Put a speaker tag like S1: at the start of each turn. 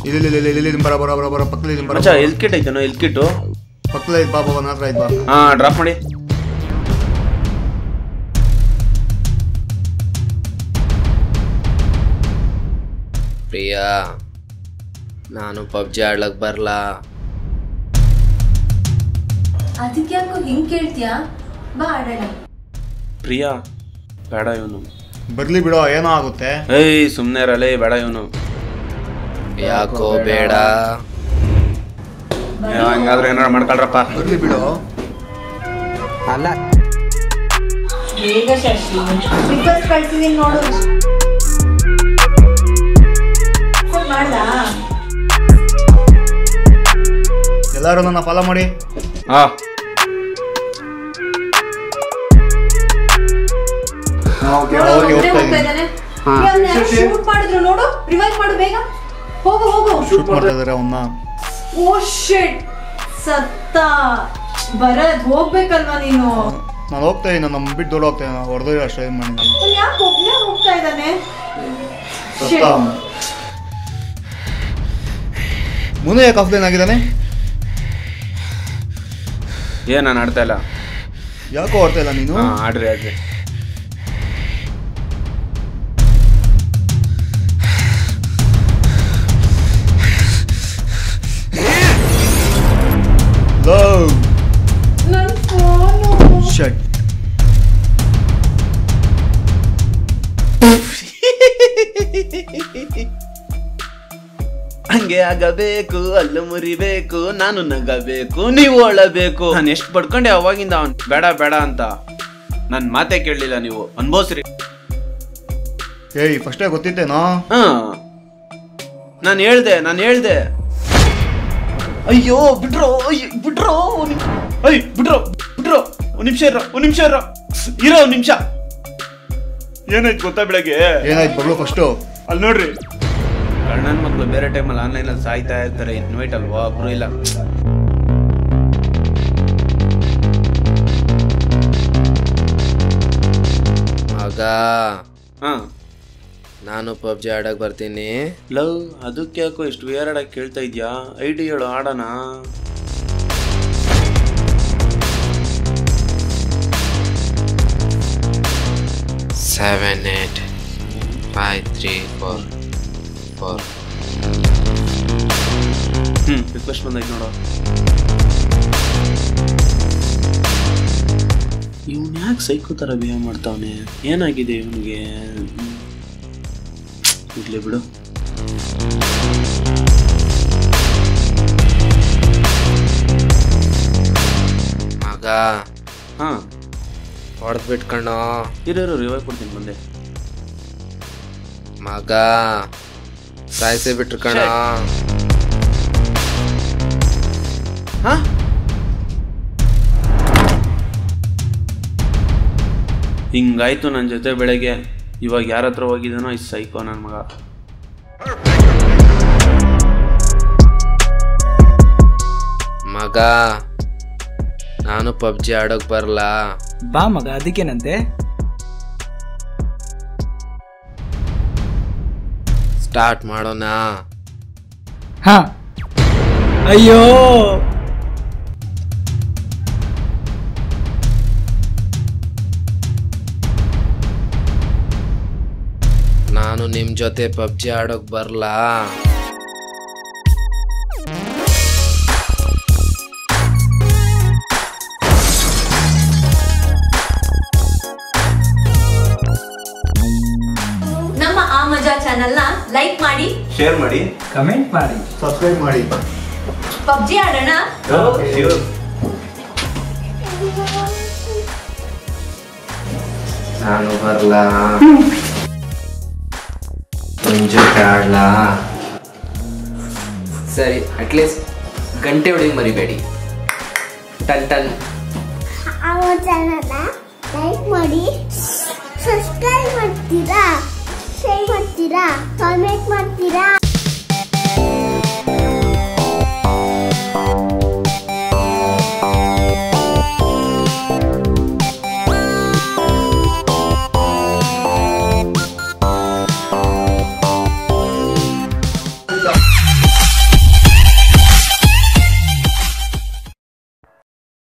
S1: ಇಲ್ಲಿ ಬರ ಪಕ್ಕದಲ್ಲಿ ಬರ.
S2: ಮಚ್ಚ ಹೆಲ್ತ್ ಕಿಟ್ ಐತೇನೋ? ಹೆಲ್ತ್ ಕಿಟ್ಟು
S1: ಪಕ್ಕದಲ್ಲಿ ಬಾ ಬಾಬಾ ನನ್ನ ಹತ್ರ ಐತ್ ಬಾ.
S2: ಹಾ ಡ್ರಾಪ್ ಮಾಡಿ.
S3: ಪ್ರಿಯಾ, ನಾನು ಪಬ್ಜಿ ಆಡ್ಲಕ್ ಬರ್ಲಾ.
S4: ಅದಕ್ಕೆ ಯಾಕೋ ಹಿಂಗ್ ಕೇಳ್ತೀಯಾ? ಬಾ ಆಡೋಣ.
S2: ಪ್ರಿಯಾ ಬೇಡ ಇವನು.
S1: ಬರ್ಲಿ ಬಿಡೋ, ಏನೋ ಆಗುತ್ತೆ.
S2: ಏಯ್ ಸುಮ್ನೆ ಇರಲೇ, ಬೇಡ ಇವನು.
S3: ಯಾಕೋ ಬೇಡ?
S2: ಹಂಗಾದ್ರೆ ಏನಾರ ಮಾಡ್ಕೊಳ್ರಪ್ಪ.
S1: ಬರ್ಲಿ ಬಿಡೋ.
S5: ಅಲ್ಲ
S4: ಬೇಗ ಶಶಿ, ರಿಕ್ವೆಸ್ಟ್ ಕಳ್ಸಿದೀನಿ ನೋಡು. ಮಾಡ್ದಾ?
S1: ಎಲ್ಲರೂ ನನ್ನ ಫಾಲೋ ಮಾಡಿ.
S2: ಹಾ
S4: ಶೂಟ್ ಮಾಡಿದ್ರು ನೋಡು, ರಿವೈವ್ ಮಾಡು ಬೇಗ. ಹೋಗು ಹೋಗು.
S1: ಶೂಟ್ ಮಾಡ್ತಾ ಇದಾರೆ ಅವನ್ನ.
S4: ಓ ಶಿಟ್, ಸತ್ತ. ಬರದ್ ಹೋಗ್ಬೇಕಲ್ವಾ ನೀನು?
S1: ನಾನು ಹೋಗ್ತಾ ಇದ್ದೀನಿ, ನಮ್ಮ ಬಿಟ್ಟು ದೂರ ಹೋಗ್ತಾ ಇದ್ದೀನಿ. ಹೊಡೆದು ಅಷ್ಟೇ ಏನು ಮಾಡಿ.
S4: ಯಾಕೆ ಒಬ್ಬನೇ ಹೋಗ್ತಾ ಇದ್ದಾನೆ?
S1: ಮುನು ಯಾಕೆ ಆಫ್ಲೈನ್ ಆಗಿದ್ದಾನೆ?
S2: ಏನ್ ನಾನು ಆಡ್ತಾ ಇಲ್ಲ.
S1: ಯಾಕೋ ಆಡ್ತಾ ಇಲ್ಲ ನೀನು?
S2: ಆಡ್ರಿ ಆಡ್ರಿ.
S4: ನನ್ ಫೋನು.
S1: ಶಟ್.
S2: ಹಂಗೆ ಆಗಬೇಕು, ಅಲ್ಲು ಮುರಿಬೇಕು, ನಾನು ನಗಬೇಕು, ನೀವು ಅಳಬೇಕು. ನಾನು ಎಷ್ಟು ಪಡ್ಕೊಂಡೆ ಅವಾಗಿಂದ ಅವನ್ ಬೇಡ ಬೇಡ ಅಂತ. ನನ್ ಮಾತೆ ಕೇಳಲಿಲ್ಲ, ನೀವು ಅನ್ಭವಿಸ್ರಿ.
S1: ಏಯ್ ಫಸ್ಟೇ ಗೊತ್ತಿತ್ತೇನೋ?
S2: ಹಾ ನಾನು ಹೇಳ್ದೆ. ಅಯ್ಯೋ ಬಿಡ್ರೋ, ಬಿಡ್ರೋ, ಬಿಡ್ರೋ. ಒಂದ್ ನಿಮಿಷ ಇರೋ, ಒಂದ್ ನಿಮಿಷ. ಏನಾಯ್ತು ಗೊತ್ತಾ ಬೆಳಗ್ಗೆ?
S1: ಏನಾಯ್ತು ಬರ್ಲು ಫಸ್ಟು?
S2: ಅಲ್ಲಿ ನೋಡ್ರಿ, ಅಣ್ಣನ ಮಕ್ಳು ಬೇರೆ ಟೈಮಲ್ಲಿ ಆನ್ಲೈನಲ್ಲಿ ಸಾಯ್ತಾ ಇರ್ತಾರೆ. ಇನ್ವೈಟ್ ಅಲ್ವಾ, ಒಬ್ರು ಇಲ್ಲ.
S3: ಮಗ,
S2: ಹಾ
S3: ನಾನು ಪಬ್ಜಿ ಆಡಕ್ ಬರ್ತೀನಿ.
S2: ಲವ್, ಅದಕ್ಕೆ ಯಾಕೋ ಇಷ್ಟು ವಿಯರ್ಡ್ ಆಗಿ ಕೇಳ್ತಾ ಇದ್ಯಾ? ಐಡಿ ಹೇಳು, ಆಡೋಣ.
S3: Seven, 8, 5, 3, 4.
S2: ರಿಕ್ವೆಸ್ಟ್ ಬಂದೈತೆ ನೋಡು. ಇವನ್ ಯಾಕೆ ಸೈಕೋ ತರ ಬಿಹೇವ್ ಮಾಡ್ತಾವನೆ? ಏನಾಗಿದೆ ಇವನಿಗೆ? ಇರ್ಲಿ ಬಿಡು.
S3: ಮಗ,
S2: ಹಾ
S3: ಹೊಡೆದ್ ಬಿಟ್ಕಣೋ.
S2: ಇರೋ ರಿವೈವ್ ಕೊಡ್ತೀನಿ ಬಂದೆ.
S3: ಮಗ, ಸಾಯಿಸೇ ಬಿಟ್ರು ಕಣ.
S2: ಹಾ ಹಿಂಗಾಯ್ತು ನನ್ನ ಜೊತೆ ಬೆಳಗ್ಗೆ. ಇವಾಗ ಯಾರ ಹತ್ರ ಹೋಗಿದ್ದಾನೋ ಈ ಸೈಕೋ ನನ್ನ ಮಗ.
S3: ಮಗ, ನಾನು ಪಬ್ಜಿ ಆಡೋಕ್ ಬರಲಾ?
S5: ಬಾ ಮಗ, ಅದಕ್ಕೇನಂತೆ.
S3: ಸ್ಟಾರ್ಟ್ ಮಾಡೋಣ.
S5: ಹಾ ಅಯ್ಯೋ
S3: ನಾನು ನಿಮ್ ಜೊತೆ ಪಬ್ಜಿ ಆಡೋಕ್ ಬರ್ಲಾ?
S4: ನಮ್ಮ ಆ ಮಜಾ ಚಾನೆಲ್ ನ ಲೈಕ್ ಮಾಡಿ,
S2: ಶೇರ್ ಮಾಡಿ,
S5: ಕಮೆಂಟ್ ಮಾಡಿ,
S1: ಸಬ್ಸ್ಕ್ರೈಬ್ ಮಾಡಿ.
S4: ಪಬ್ಜಿ ಆಡೋಣ.
S3: ನಾನು ಬರ್ಲಾ? ನಿಮ್ ಜೊತೆ ಆಡ್ಲಾ? ಸರಿ, ಅಟ್ಲೀಸ್ಟ್ ಗಂಟೆ ಹೊಡಿಗೆ ಮರಿಬೇಡಿ. Ton ton.
S6: our channel like ಮಾಡಿ, ಸಬ್ಸ್ಕ್ರೈಬ್ ಮಾಡ್ತೀರಾ, ಶೇರ್ ಮಾಡ್ತೀರಾ, ಕಾಮೆಂಟ್ ಮಾಡ್ತೀರಾ.